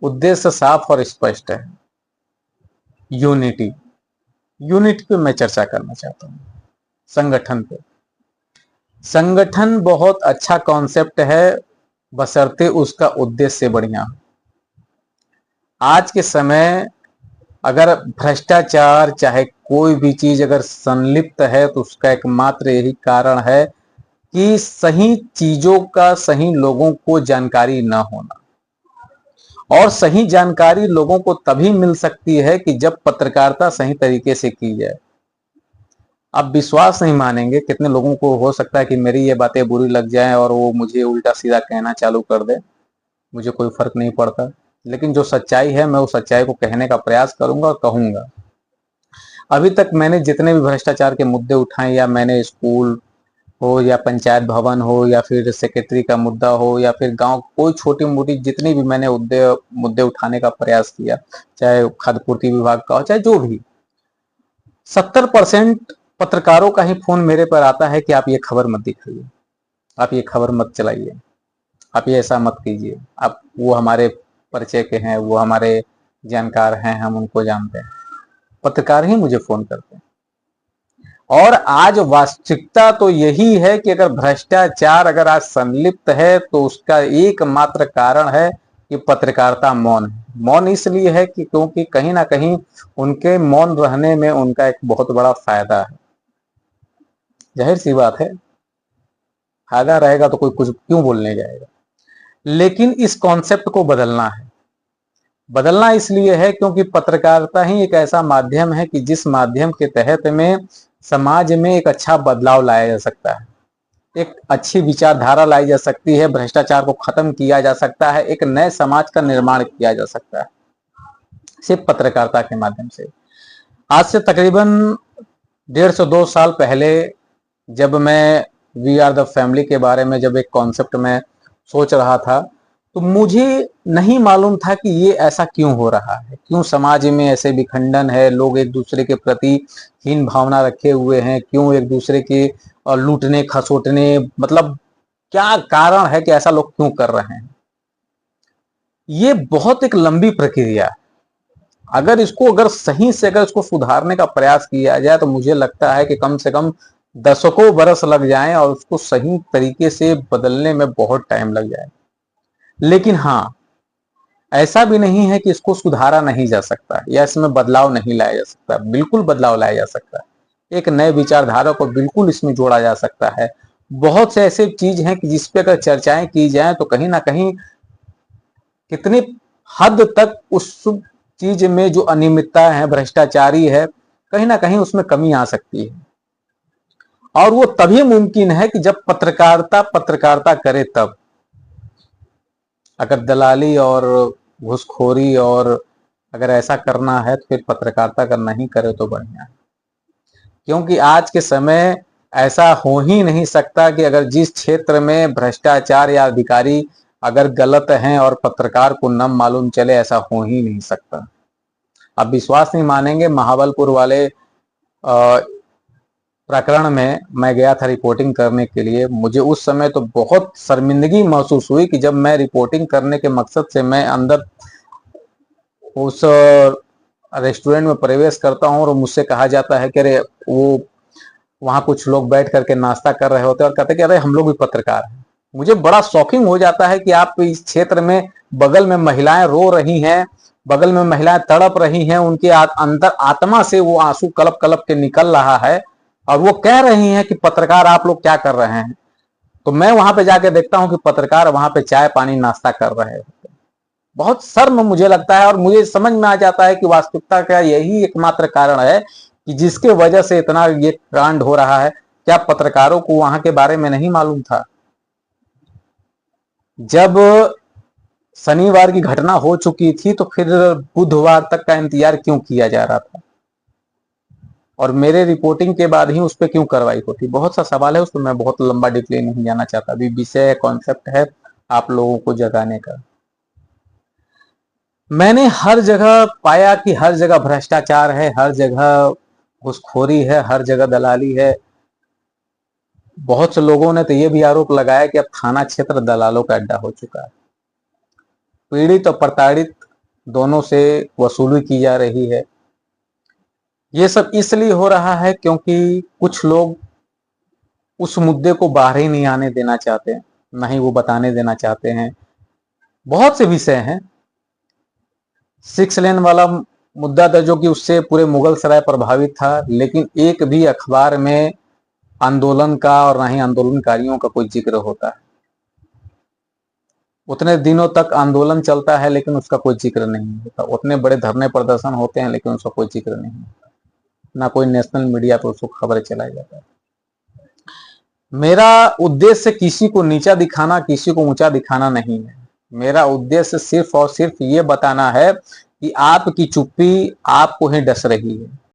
उद्देश्य साफ और स्पष्ट है, यूनिटी। यूनिटी पे मैं चर्चा करना चाहता हूँ, संगठन पे। संगठन बहुत अच्छा कॉन्सेप्ट है, बशर्ते उसका उद्देश्य बढ़िया हो। आज के समय अगर भ्रष्टाचार चाहे कोई भी चीज अगर संलिप्त है तो उसका एकमात्र यही कारण है कि सही चीजों का सही लोगों को जानकारी न होना। और सही जानकारी लोगों को तभी मिल सकती है कि जब पत्रकारिता सही तरीके से की जाए। आप विश्वास नहीं मानेंगे, कितने लोगों को हो सकता है कि मेरी ये बातें बुरी लग जाएं और वो मुझे उल्टा सीधा कहना चालू कर दे, मुझे कोई फर्क नहीं पड़ता। लेकिन जो सच्चाई है मैं उस सच्चाई को कहने का प्रयास करूंगा और कहूंगा। अभी तक मैंने जितने भी भ्रष्टाचार के मुद्दे उठाए, या मैंने स्कूल हो या पंचायत भवन हो या फिर सेक्रेटरी का मुद्दा हो या फिर गांव कोई छोटी मोटी जितनी भी मैंने मुद्दे उठाने का प्रयास किया, चाहे खाद्य पूर्ति विभाग का हो चाहे जो भी, 70% पत्रकारों का ही फोन मेरे पर आता है कि आप ये खबर मत दिखाइए, आप ये खबर मत चलाइए, आप ये ऐसा मत कीजिए, आप वो हमारे परिचय के हैं, वो हमारे जानकार हैं, हम उनको जानते हैं। पत्रकार ही मुझे फोन करते हैं। और आज वास्तविकता तो यही है कि अगर भ्रष्टाचार अगर आज संलिप्त है तो उसका एकमात्र कारण है कि पत्रकारिता मौन है। मौन इसलिए है कि क्योंकि कहीं ना कहीं उनके मौन रहने में उनका एक बहुत बड़ा फायदा है। जाहिर सी बात है, फायदा रहेगा तो कोई कुछ क्यों बोलने जाएगा। लेकिन इस कॉन्सेप्ट को बदलना है। बदलना इसलिए है क्योंकि पत्रकारिता ही एक ऐसा माध्यम है कि जिस माध्यम के तहत में समाज में एक अच्छा बदलाव लाया जा सकता है, एक अच्छी विचारधारा लाई जा सकती है, भ्रष्टाचार को खत्म किया जा सकता है, एक नए समाज का निर्माण किया जा सकता है सिर्फ पत्रकारिता के माध्यम से। आज से तकरीबन 150-2 साल पहले जब मैं वी आर द फैमिली के बारे में जब एक कॉन्सेप्ट में सोच रहा था, तो मुझे नहीं मालूम था कि ये ऐसा क्यों हो रहा है, क्यों समाज में ऐसे विखंडन है, लोग एक दूसरे के प्रति हीन भावना रखे हुए हैं, क्यों एक दूसरे के लूटने खसोटने, मतलब क्या कारण है कि ऐसा लोग क्यों कर रहे हैं। ये बहुत एक लंबी प्रक्रिया है। अगर सही से अगर इसको सुधारने का प्रयास किया जाए तो मुझे लगता है कि कम से कम दशकों बरस लग जाएं और उसको सही तरीके से बदलने में बहुत टाइम लग जाए। लेकिन हाँ, ऐसा भी नहीं है कि इसको सुधारा नहीं जा सकता या इसमें बदलाव नहीं लाया जा सकता। बिल्कुल बदलाव लाया जा सकता है, एक नए विचारधारा को बिल्कुल इसमें जोड़ा जा सकता है। बहुत से ऐसे चीज हैं कि जिस पे अगर चर्चाएं की जाए तो कहीं ना कहीं कितनी हद तक उस चीज में जो अनियमितता है, भ्रष्टाचारी है, कहीं ना कहीं उसमें कमी आ सकती है। और वो तभी मुमकिन है कि जब पत्रकारिता पत्रकारिता करे तब। अगर दलाली और घूसखोरी और अगर ऐसा करना है तो फिर पत्रकारिता अगर नहीं करे तो बढ़िया है। क्योंकि आज के समय ऐसा हो ही नहीं सकता कि अगर जिस क्षेत्र में भ्रष्टाचार या अधिकारी अगर गलत हैं और पत्रकार को न मालूम चले, ऐसा हो ही नहीं सकता। आप विश्वास नहीं मानेंगे, महाबलपुर वाले प्रकरण में मैं गया था रिपोर्टिंग करने के लिए। मुझे उस समय तो बहुत शर्मिंदगी महसूस हुई कि जब मैं रिपोर्टिंग करने के मकसद से मैं अंदर उस रेस्टोरेंट में प्रवेश करता हूं और मुझसे कहा जाता है कि अरे वो वहां कुछ लोग बैठ करके नाश्ता कर रहे होते हैं और कहते हैं कि अरे हम लोग भी पत्रकार हैं। मुझे बड़ा शॉकिंग हो जाता है कि आप इस क्षेत्र में बगल में महिलाएं रो रही हैं, बगल में महिलाएं तड़प रही हैं, उनके अंदर आत्मा से वो आंसू कलप कलप के निकल रहा है और वो कह रही हैं कि पत्रकार आप लोग क्या कर रहे हैं। तो मैं वहां पे जाके देखता हूं कि पत्रकार वहां पे चाय पानी नाश्ता कर रहे हैं। बहुत शर्म मुझे लगता है और मुझे समझ में आ जाता है कि वास्तविकता का यही एकमात्र कारण है कि जिसके वजह से इतना ये कांड हो रहा है। क्या पत्रकारों को वहां के बारे में नहीं मालूम था? जब शनिवार की घटना हो चुकी थी तो फिर बुधवार तक का इंतजार क्यों किया जा रहा था और मेरे रिपोर्टिंग के बाद ही उस पर क्यों कार्रवाई होती? बहुत सा सवाल है, उस पर मैं बहुत लंबा डिटेल नहीं जाना चाहता। अभी विषय कॉन्सेप्ट है आप लोगों को जगाने का। मैंने हर जगह पाया कि हर जगह भ्रष्टाचार है, हर जगह घूसखोरी है, हर जगह दलाली है। बहुत से लोगों ने तो ये भी आरोप लगाया कि अब थाना क्षेत्र दलालों का अड्डा हो चुका है। पीड़ित और प्रताड़ित दोनों से वसूली की जा रही है। ये सब इसलिए हो रहा है क्योंकि कुछ लोग उस मुद्दे को बाहर ही नहीं आने देना चाहते, ना ही वो बताने देना चाहते हैं। बहुत से विषय हैं, 6 लेन वाला मुद्दा था जो कि उससे पूरे मुगल सराय प्रभावित था, लेकिन एक भी अखबार में आंदोलन का और ना ही आंदोलनकारियों का कोई जिक्र होता है। उतने दिनों तक आंदोलन चलता है लेकिन उसका कोई जिक्र नहीं होता, उतने बड़े धरने प्रदर्शन होते हैं लेकिन उसका कोई जिक्र नहीं होता, ना कोई नेशनल मीडिया पर उसको खबर चलाई जाता है। मेरा उद्देश्य किसी को नीचा दिखाना, किसी को ऊंचा दिखाना नहीं है। मेरा उद्देश्य सिर्फ और सिर्फ ये बताना है कि आपकी चुप्पी आपको ही डस रही है।